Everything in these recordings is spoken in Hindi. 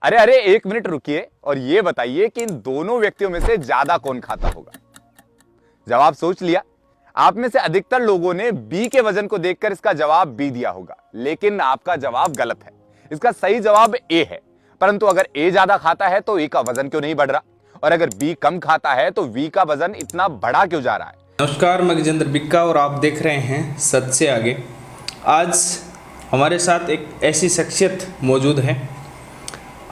अरे अरे, एक मिनट रुकिए और ये बताइए कि इन दोनों व्यक्तियों में से ज्यादा कौन खाता होगा। जवाब सोच लिया? आप में से अधिकतर लोगों ने बी के वजन को देखकर इसका जवाब बी दिया होगा, लेकिन आपका जवाब गलत है। इसका सही जवाब ए है। परंतु अगर ए ज्यादा खाता है तो ए का वजन क्यों नहीं बढ़ रहा, और अगर बी कम खाता है तो वी का वजन इतना बढ़ा क्यों जा रहा है? नमस्कार, मैं गजेंद्र बिक्का और आप देख रहे हैं सच से आगे। आज हमारे साथ एक ऐसी शख्सियत मौजूद है।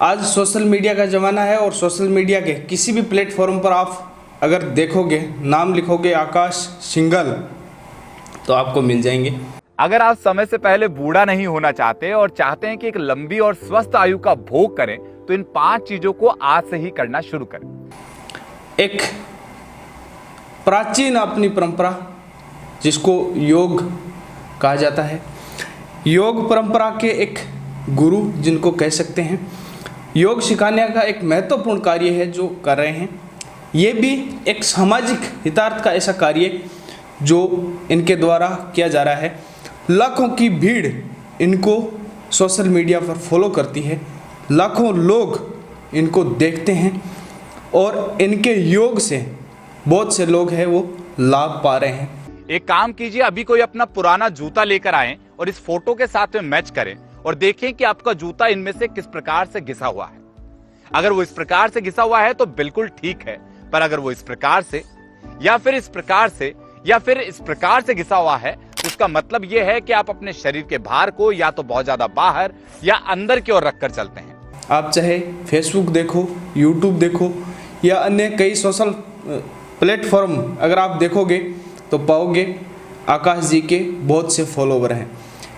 आज सोशल मीडिया का ज़माना है और सोशल मीडिया के किसी भी प्लेटफॉर्म पर आप अगर देखोगे, नाम लिखोगे आकाश सिंघल, तो आपको मिल जाएंगे। अगर आप समय से पहले बूढ़ा नहीं होना चाहते और चाहते हैं कि एक लंबी और स्वस्थ आयु का भोग करें, तो इन 5 चीजों को आज से ही करना शुरू करें। एक प्राचीन अपनी परंपरा जिसको योग कहा जाता है, योग परंपरा के एक गुरु जिनको कह सकते हैं, योग सिखाने का एक महत्वपूर्ण कार्य है जो कर रहे हैं। ये भी एक सामाजिक हितार्थ का ऐसा कार्य जो इनके द्वारा किया जा रहा है। लाखों की भीड़ इनको सोशल मीडिया पर फॉलो करती है, लाखों लोग इनको देखते हैं और इनके योग से बहुत से लोग हैं वो लाभ पा रहे हैं। एक काम कीजिए, अभी कोई अपना पुराना जूता लेकर आए और इस फोटो के साथ में मैच करें और देखें कि आपका जूता इनमें से किस प्रकार से घिसा हुआ है। अगर वो इस प्रकार से घिसा हुआ है तो बिल्कुल ठीक है, पर अगर वो इस प्रकार से या फिर इस प्रकार से या फिर इस प्रकार से घिसा हुआ है, तो इसका मतलब यह है कि आप अपने शरीर के भार को या तो बहुत ज्यादा बाहर या अंदर की ओर रखकर चलते हैं। आप चाहे फेसबुक देखो, यूट्यूब देखो या अन्य कई सोशल प्लेटफॉर्म अगर आप देखोगे तो पाओगे आकाश जी के बहुत से फॉलोवर हैं।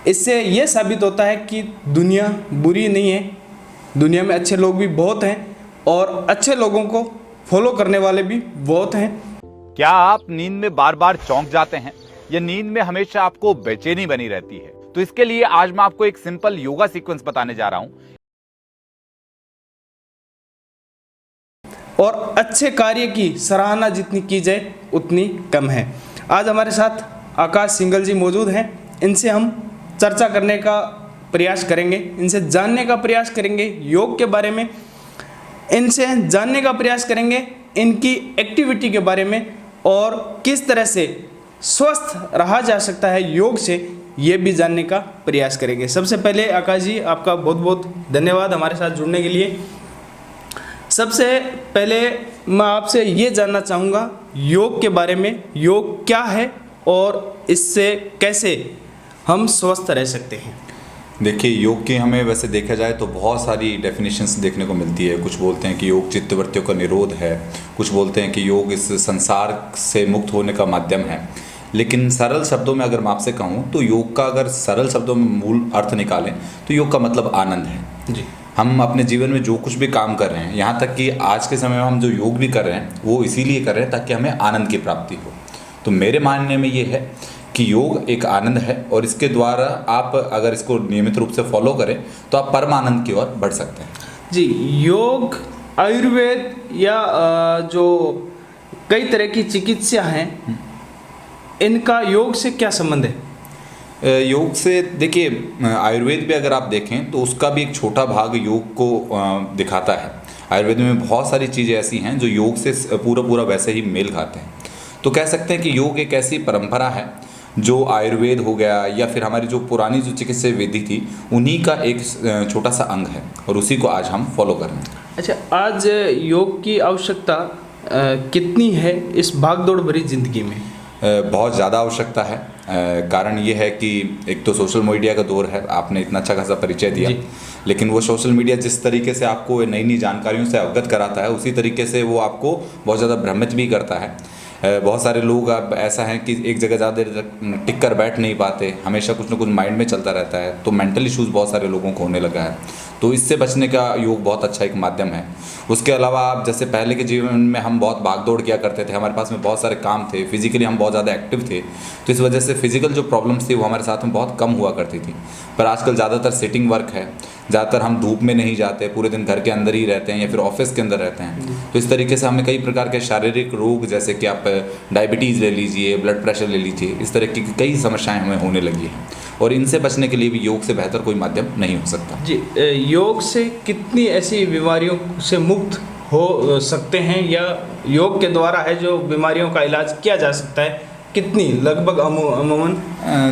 इससे यह साबित होता है कि दुनिया बुरी नहीं है, दुनिया में अच्छे लोग भी बहुत हैं और अच्छे लोगों को फॉलो करने वाले भी बहुत हैं। क्या आप नींद में बार बार चौंक जाते हैं या नींद में हमेशा आपको बेचैनी बनी रहती है? तो इसके लिए आज मैं आपको एक सिंपल योगा सीक्वेंस बताने जा रहा हूं। और अच्छे कार्य की सराहना जितनी की जाए उतनी कम है। आज हमारे साथ आकाश सिंघल जी मौजूद हैं। इनसे हम चर्चा करने का प्रयास करेंगे, इनसे जानने का प्रयास करेंगे योग के बारे में, इनसे जानने का प्रयास करेंगे इनकी एक्टिविटी के बारे में और किस तरह से स्वस्थ रहा जा सकता है योग से, ये भी जानने का प्रयास करेंगे। सबसे पहले आकाश जी, आपका बहुत बहुत धन्यवाद हमारे साथ जुड़ने के लिए। सबसे पहले मैं आपसे ये जानना चाहूँगा योग के बारे में, योग क्या है और इससे कैसे हम स्वस्थ रह सकते हैं? देखिए, योग की हमें वैसे देखा जाए तो बहुत सारी डेफिनेशंस देखने को मिलती है। कुछ बोलते हैं कि योग चित्तवृत्तियों का निरोध है, कुछ बोलते हैं कि योग इस संसार से मुक्त होने का माध्यम है। लेकिन सरल शब्दों में अगर मैं आपसे कहूँ तो योग का अगर सरल शब्दों में मूल अर्थ निकालें तो योग का मतलब आनंद है जी। हम अपने जीवन में जो कुछ भी काम कर रहे हैं, यहाँ तक कि आज के समय में हम जो योग भी कर रहे हैं वो इसीलिए कर रहे हैं ताकि हमें आनंद की प्राप्ति हो। तो मेरे मानने में ये है कि योग एक आनंद है और इसके द्वारा आप अगर इसको नियमित रूप से फॉलो करें तो आप परम आनंद की ओर बढ़ सकते हैं। जी, योग, आयुर्वेद या जो कई तरह की चिकित्सा हैं, इनका योग से क्या संबंध है? योग से देखिए, आयुर्वेद भी अगर आप देखें तो उसका भी एक छोटा भाग योग को दिखाता है। आयुर्वेद में बहुत सारी चीज़ें ऐसी हैं जो योग से पूरा वैसे ही मेल खाते हैं। तो कह सकते हैं कि योग एक ऐसी परंपरा है जो आयुर्वेद हो गया या फिर हमारी जो पुरानी जो चिकित्सा विधि थी उन्हीं का एक छोटा सा अंग है और उसी को आज हम फॉलो कर रहे हैं। अच्छा, आज योग की आवश्यकता कितनी है इस भागदौड़ भरी जिंदगी में? बहुत ज़्यादा आवश्यकता है। कारण ये है कि एक तो सोशल मीडिया का दौर है, आपने इतना अच्छा खासा परिचय दिया, लेकिन वो सोशल मीडिया जिस तरीके से आपको नई नई जानकारियों से अवगत कराता है उसी तरीके से वो आपको बहुत ज़्यादा भ्रमित भी करता है। बहुत सारे लोग अब ऐसा है कि एक जगह ज़्यादा देर तक टिक कर बैठ नहीं पाते, हमेशा कुछ ना कुछ माइंड में चलता रहता है, तो मेंटल इश्यूज़ बहुत सारे लोगों को होने लगा है। तो इससे बचने का योग बहुत अच्छा एक माध्यम है। उसके अलावा आप जैसे पहले के जीवन में हम बहुत भागदौड़ किया करते थे, हमारे पास में बहुत सारे काम थे, फिजिकली हम बहुत ज़्यादा एक्टिव थे, तो इस वजह से फिजिकल जो प्रॉब्लम्स थी वो हमारे साथ में बहुत कम हुआ करती थी। पर आजकल ज़्यादातर सिटिंग वर्क है, ज़्यादातर हम धूप में नहीं जाते, पूरे दिन घर के अंदर ही रहते हैं या फिर ऑफिस के अंदर रहते हैं। तो इस तरीके से हमें कई प्रकार के शारीरिक रोग, जैसे कि आप डायबिटीज़ ले लीजिए, ब्लड प्रेशर ले लीजिए, इस तरह की कई समस्याएं हमें होने लगी हैं। और इनसे बचने के लिए भी योग से बेहतर कोई माध्यम नहीं हो सकता। जी, योग से कितनी ऐसी बीमारियों से मुक्त हो सकते हैं, या योग के द्वारा है जो बीमारियों का इलाज किया जा सकता है, कितनी लगभग अमूमन?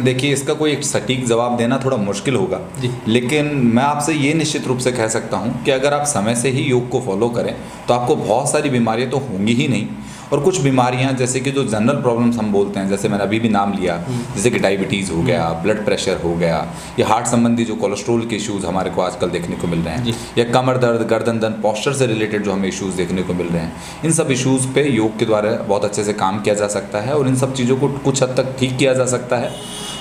देखिए, इसका कोई एक सटीक जवाब देना थोड़ा मुश्किल होगा, लेकिन मैं आपसे ये निश्चित रूप से कह सकता हूँ कि अगर आप समय से ही योग को फॉलो करें तो आपको बहुत सारी बीमारियाँ तो होंगी ही नहीं, और कुछ बीमारियां जैसे कि जो जनरल प्रॉब्लम्स हम बोलते हैं, जैसे मैंने अभी भी नाम लिया, जैसे कि डायबिटीज़ हो गया, ब्लड प्रेशर हो गया, या हार्ट संबंधी जो कोलेस्ट्रॉल के इश्यूज़ हमारे को आजकल देखने को मिल रहे हैं, या कमर दर्द, गर्दन दर्द, पोस्चर से रिलेटेड जो हमें इश्यूज़ देखने को मिल रहे हैं, इन सब इश्यूज़ पे योग के द्वारा बहुत अच्छे से काम किया जा सकता है और इन सब चीज़ों को कुछ हद तक ठीक किया जा सकता है।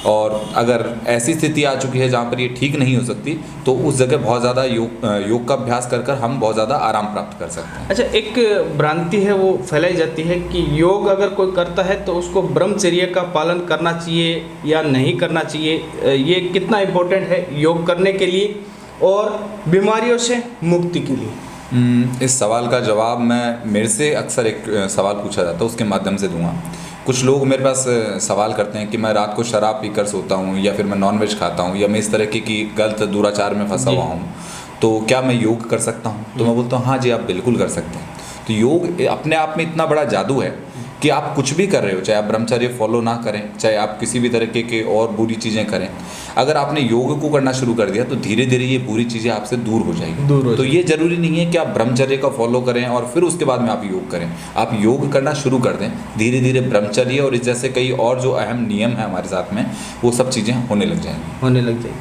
और अगर ऐसी स्थिति आ चुकी है जहाँ पर ये ठीक नहीं हो सकती, तो उस जगह बहुत ज़्यादा योग का अभ्यास कर हम बहुत ज़्यादा आराम प्राप्त कर सकते हैं। अच्छा, एक भ्रांति है वो फैलाई जाती है कि योग अगर कोई करता है तो उसको ब्रह्मचर्य का पालन करना चाहिए या नहीं करना चाहिए, ये कितना इम्पोर्टेंट है योग करने के लिए और बीमारियों से मुक्ति के लिए? इस सवाल का जवाब मेरे से अक्सर एक सवाल पूछा जाता है, उसके माध्यम से दूंगा। कुछ लोग मेरे पास सवाल करते हैं कि मैं रात को शराब पीकर सोता हूँ, या फिर मैं नॉनवेज खाता हूँ, या मैं इस तरह की गलत दुराचार में फंसा हुआ हूँ, तो क्या मैं योग कर सकता हूँ? तो मैं बोलता हूँ हाँ जी, आप बिल्कुल कर सकते हैं। तो योग अपने आप में इतना बड़ा जादू है कि आप कुछ भी कर रहे हो, चाहे आप ब्रह्मचर्य फॉलो ना करें, चाहे आप किसी भी तरीके के और बुरी चीज़ें करें, अगर आपने योग को करना शुरू कर दिया तो धीरे धीरे ये बुरी चीज़ें आपसे दूर हो जाएगी। तो ये ज़रूरी नहीं है कि आप ब्रह्मचर्य का फॉलो करें और फिर उसके बाद में आप योग करें। आप योग करना शुरू कर दें, धीरे धीरे ब्रह्मचर्य और इस जैसे कई और जो अहम नियम हैं हमारे साथ में, वो सब चीज़ें होने लग जाएंगी।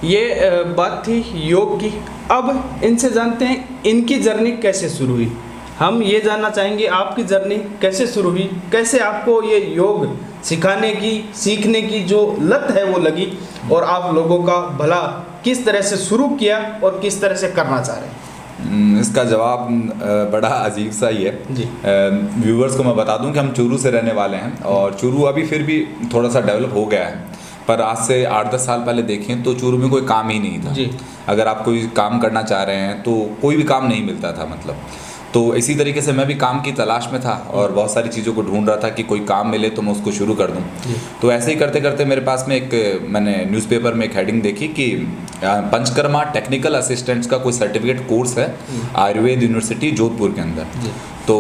ये बात थी योग की। अब इनसे जानते हैं इनकी जर्नी कैसे शुरू हुई। हम ये जानना चाहेंगे आपकी जर्नी कैसे शुरू हुई, कैसे आपको ये योग सिखाने की, सीखने की जो लत है वो लगी, और आप लोगों का भला किस तरह से शुरू किया और किस तरह से करना चाह रहे हैं? इसका जवाब बड़ा अजीब सा ही है जी। व्यूवर्स को मैं बता दूं कि हम चूरू से रहने वाले हैं, और चूरू अभी फिर भी थोड़ा सा डेवलप हो गया है, पर आज से 8-10 साल पहले देखें तो चूरू में कोई काम ही नहीं था जी। अगर आप कोई काम करना चाह रहे हैं तो कोई भी काम नहीं मिलता था, मतलब। तो इसी तरीके से मैं भी काम की तलाश में था और बहुत सारी चीज़ों को ढूंढ रहा था कि कोई काम मिले तो मैं उसको शुरू कर दूं। तो ऐसे ही करते करते मेरे पास में मैंने न्यूज़पेपर में एक हेडिंग देखी कि पंचकर्मा टेक्निकल असिस्टेंट्स का कोई सर्टिफिकेट कोर्स है आयुर्वेद यूनिवर्सिटी जोधपुर के अंदर। तो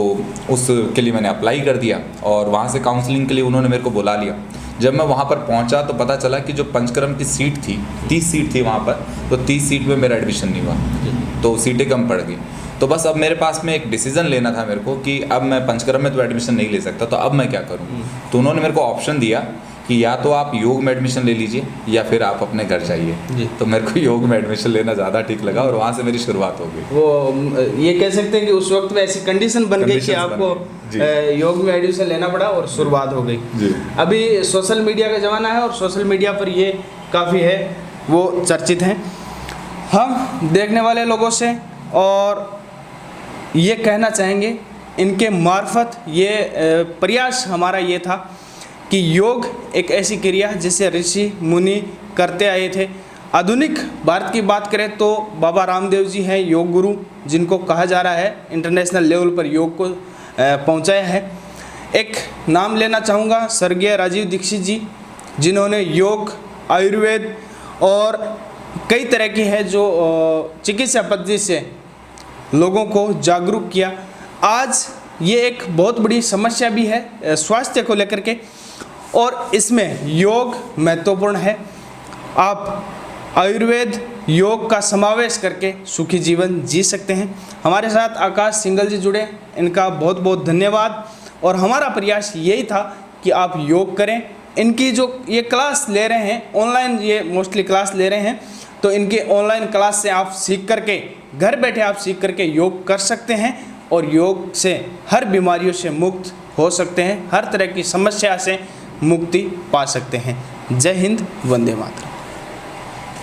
उसके लिए मैंने अप्लाई कर दिया और वहाँ से काउंसलिंग के लिए उन्होंने मेरे को बुला लिया। जब मैं वहाँ पर पहुँचा तो पता चला कि जो पंचकर्म की सीट थी 30 सीट थी वहाँ पर, तो 30 सीट में मेरा एडमिशन नहीं हुआ, तो सीटें कम पड़ गई। तो बस अब मेरे पास में एक डिसीजन लेना था मेरे को कि अब मैं पंचकर्म में तो एडमिशन नहीं ले सकता, तो अब मैं क्या करूं। तो उन्होंने मेरे को ऑप्शन दिया कि या तो आप योग में एडमिशन ले लीजिए या फिर आप अपने घर जाइए। तो मेरे को योग में एडमिशन लेना ज़्यादा ठीक लगा और वहाँ से मेरी शुरुआत हो गई। वो ये कह सकते हैं कि उस वक्त में ऐसी कंडीशन बन गई कि आपको योग में एडमिशन लेना पड़ा और शुरुआत हो गई। अभी सोशल मीडिया का ज़माना है और सोशल मीडिया पर ये काफ़ी है वो चर्चित हैं। हम देखने वाले लोगों से और ये कहना चाहेंगे इनके मार्फत ये प्रयास हमारा ये था कि योग एक ऐसी क्रिया जिसे ऋषि मुनि करते आए थे। आधुनिक भारत की बात करें तो बाबा रामदेव जी हैं योग गुरु, जिनको कहा जा रहा है इंटरनेशनल लेवल पर योग को पहुंचाया है। एक नाम लेना चाहूँगा स्वर्गीय राजीव दीक्षित जी, जिन्होंने योग, आयुर्वेद और कई तरह की है जो चिकित्सा पद्धति से लोगों को जागरूक किया। आज ये एक बहुत बड़ी समस्या भी है स्वास्थ्य को लेकर के, और इसमें योग महत्वपूर्ण है। आप आयुर्वेद योग का समावेश करके सुखी जीवन जी सकते हैं। हमारे साथ आकाश सिंगल जी जुड़े, इनका बहुत बहुत धन्यवाद। और हमारा प्रयास यही था कि आप योग करें। इनकी जो ये क्लास ले रहे हैं ऑनलाइन, ये मोस्टली क्लास ले रहे हैं, तो इनके ऑनलाइन क्लास से आप सीख करके घर बैठे आप सीख करके योग कर सकते हैं और योग से हर बीमारियों से मुक्त हो सकते हैं, हर तरह की समस्या से मुक्ति पा सकते हैं। जय हिंद, वंदे मातरम।